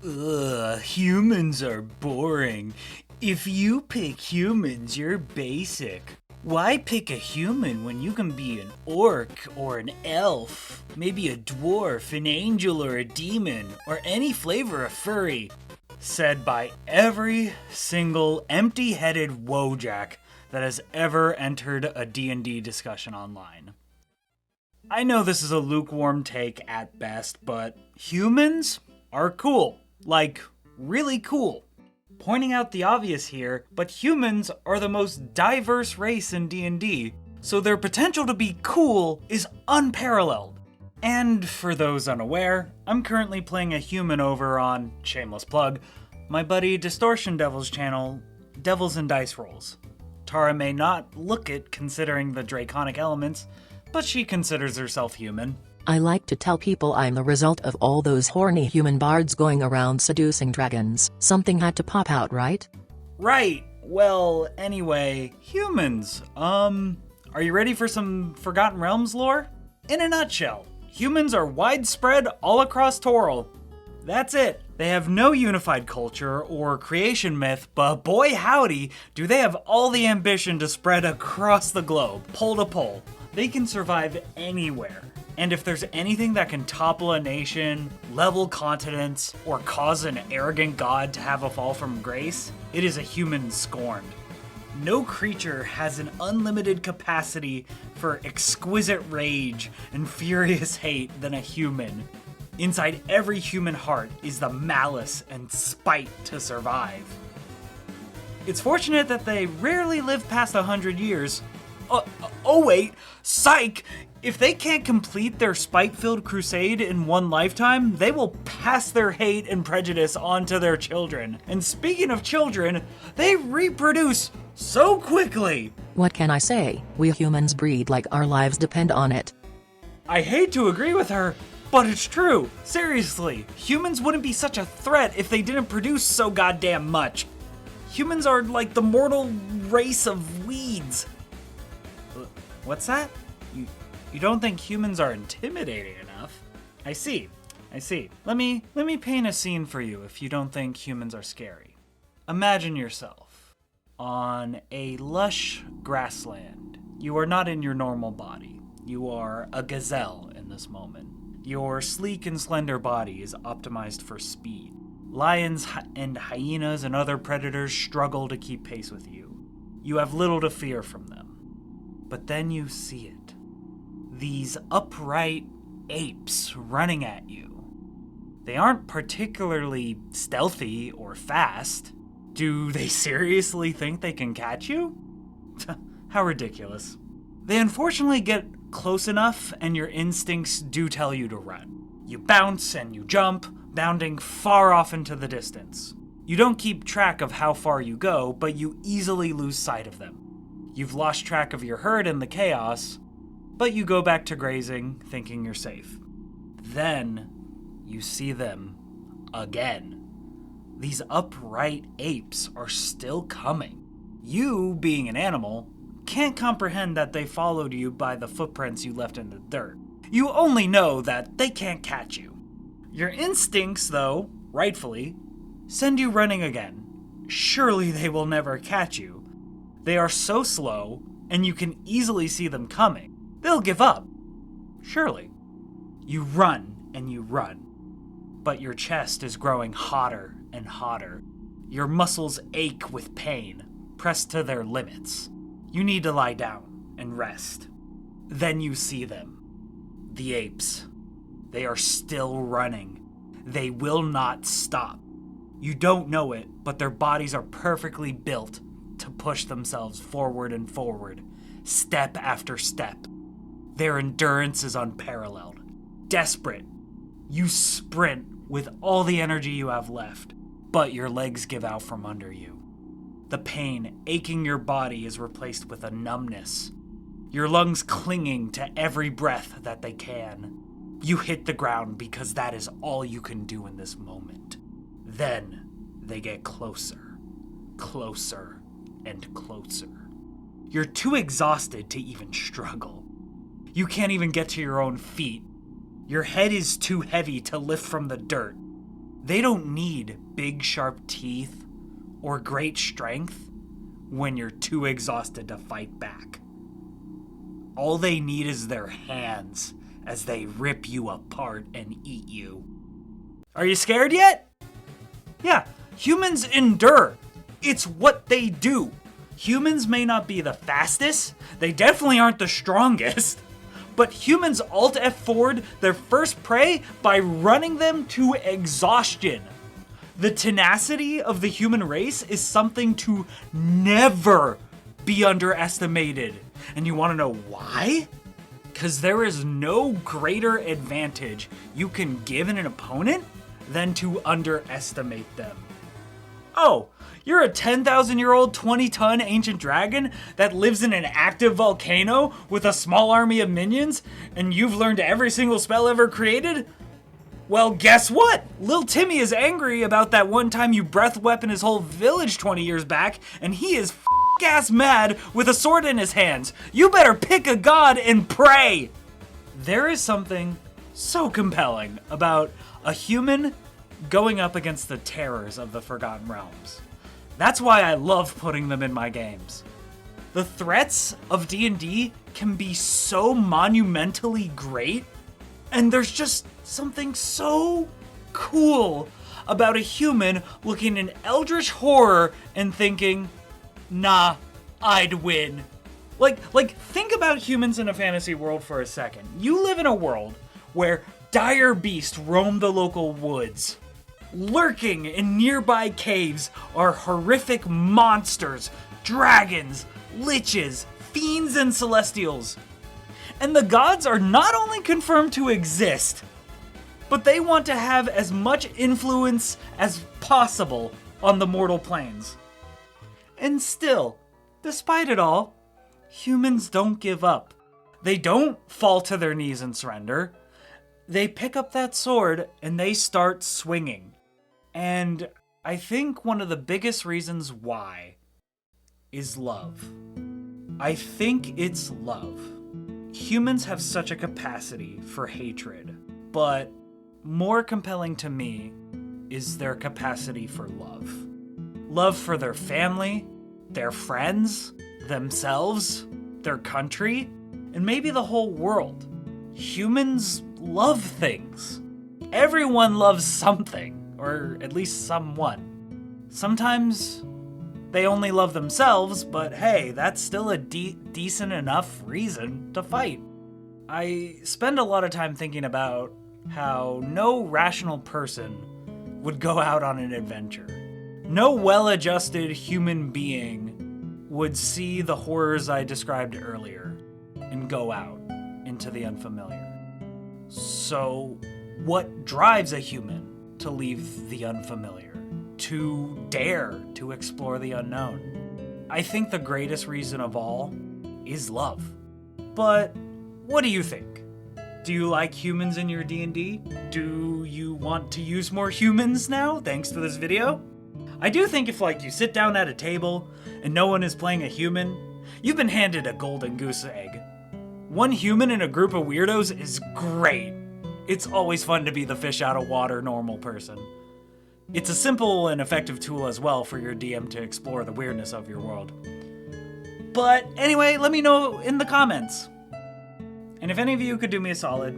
Ugh, humans are boring. If you pick humans, you're basic. Why pick a human when you can be an orc or an elf? Maybe a dwarf, an angel, or a demon, or any flavor of furry. Said by every single empty-headed wojak that has ever entered a D&D discussion online. I know this is a lukewarm take at best, but humans are cool. Like, really cool. Pointing out the obvious here, but humans are the most diverse race in D&D, so their potential to be cool is unparalleled. And for those unaware, I'm currently playing a human over on, shameless plug, my buddy Distortion Devil's channel, Devils and Dice Rolls. Tara may not look it considering the draconic elements, but she considers herself human. I like to tell people I'm the result of all those horny human bards going around seducing dragons. Something had to pop out, right? Right. Well, anyway, humans. Are you ready for some Forgotten Realms lore? In a nutshell, humans are widespread all across Toril. That's it. They have no unified culture or creation myth, but boy howdy, do they have all the ambition to spread across the globe, pole to pole. They can survive anywhere. And if there's anything that can topple a nation, level continents, or cause an arrogant god to have a fall from grace, it is a human scorned. No creature has an unlimited capacity for exquisite rage and furious hate than a human. Inside every human heart is the malice and spite to survive. It's fortunate that they rarely live past 100 years. Oh wait, psych! If they can't complete their spite-filled crusade in one lifetime, they will pass their hate and prejudice on to their children. And speaking of children, they reproduce so quickly! What can I say? We humans breed like our lives depend on it. I hate to agree with her, but it's true. Seriously, humans wouldn't be such a threat if they didn't produce so goddamn much. Humans are like the mortal race of weeds. What's that? You don't think humans are intimidating enough? I see. Let me paint a scene for you if you don't think humans are scary. Imagine yourself on a lush grassland. You are not in your normal body. You are a gazelle in this moment. Your sleek and slender body is optimized for speed. Lions and hyenas and other predators struggle to keep pace with you. You have little to fear from them. But then you see it. These upright apes running at you. They aren't particularly stealthy or fast. Do they seriously think they can catch you? How ridiculous. They unfortunately get close enough and your instincts do tell you to run. You bounce and you jump, bounding far off into the distance. You don't keep track of how far you go, but you easily lose sight of them. You've lost track of your herd in the chaos, but you go back to grazing, thinking you're safe. Then, you see them again. These upright apes are still coming. You, being an animal, can't comprehend that they followed you by the footprints you left in the dirt. You only know that they can't catch you. Your instincts, though, rightfully, send you running again. Surely they will never catch you. They are so slow, and you can easily see them coming. They'll give up. Surely. You run and you run. But your chest is growing hotter and hotter. Your muscles ache with pain, pressed to their limits. You need to lie down and rest. Then you see them. The apes. They are still running. They will not stop. You don't know it, but their bodies are perfectly built to push themselves forward and forward, step after step. Their endurance is unparalleled. Desperate, you sprint with all the energy you have left, but your legs give out from under you. The pain aching your body is replaced with a numbness, your lungs clinging to every breath that they can. You hit the ground because that is all you can do in this moment. Then they get closer, closer, and closer. You're too exhausted to even struggle. You can't even get to your own feet. Your head is too heavy to lift from the dirt. They don't need big sharp teeth or great strength when you're too exhausted to fight back. All they need is their hands as they rip you apart and eat you. Are you scared yet? Yeah, humans endure. It's what they do. Humans may not be the fastest, they definitely aren't the strongest, but humans Alt F forward their first prey by running them to exhaustion. The tenacity of the human race is something to never be underestimated. And you want to know why? Because there is no greater advantage you can give an opponent than to underestimate them. Oh, you're a 10,000-year-old 20-ton ancient dragon that lives in an active volcano with a small army of minions, and you've learned every single spell ever created? Well, guess what? Lil Timmy is angry about that one time you breath weapon his whole village 20 years back, and he is ass mad with a sword in his hands. You better pick a god and pray! There is something so compelling about a human going up against the terrors of the Forgotten Realms. That's why I love putting them in my games. The threats of D&D can be so monumentally great, and there's just something so cool about a human looking in eldritch horror and thinking, nah, I'd win. Like, think about humans in a fantasy world for a second. You live in a world where dire beasts roam the local woods. Lurking in nearby caves are horrific monsters, dragons, liches, fiends, and celestials. And the gods are not only confirmed to exist, but they want to have as much influence as possible on the mortal planes. And still, despite it all, humans don't give up. They don't fall to their knees and surrender. They pick up that sword and they start swinging. And I think one of the biggest reasons why is love. I think it's love. Humans have such a capacity for hatred, but more compelling to me is their capacity for love. Love for their family, their friends, themselves, their country, and maybe the whole world. Humans love things. Everyone loves something. Or at least someone. Sometimes they only love themselves, but hey, that's still a decent enough reason to fight. I spend a lot of time thinking about how no rational person would go out on an adventure. No well-adjusted human being would see the horrors I described earlier and go out into the unfamiliar. So, what drives a human to leave the unfamiliar, to dare to explore the unknown? I think the greatest reason of all is love. But what do you think? Do you like humans in your D&D? Do you want to use more humans now, thanks to this video? I do think if you sit down at a table and no one is playing a human, you've been handed a golden goose egg. One human in a group of weirdos is great. It's always fun to be the fish out of water normal person. It's a simple and effective tool as well for your DM to explore the weirdness of your world. But anyway, let me know in the comments. And if any of you could do me a solid,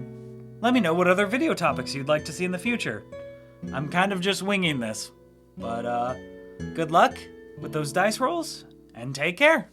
let me know what other video topics you'd like to see in the future. I'm kind of just winging this. But good luck with those dice rolls, and take care.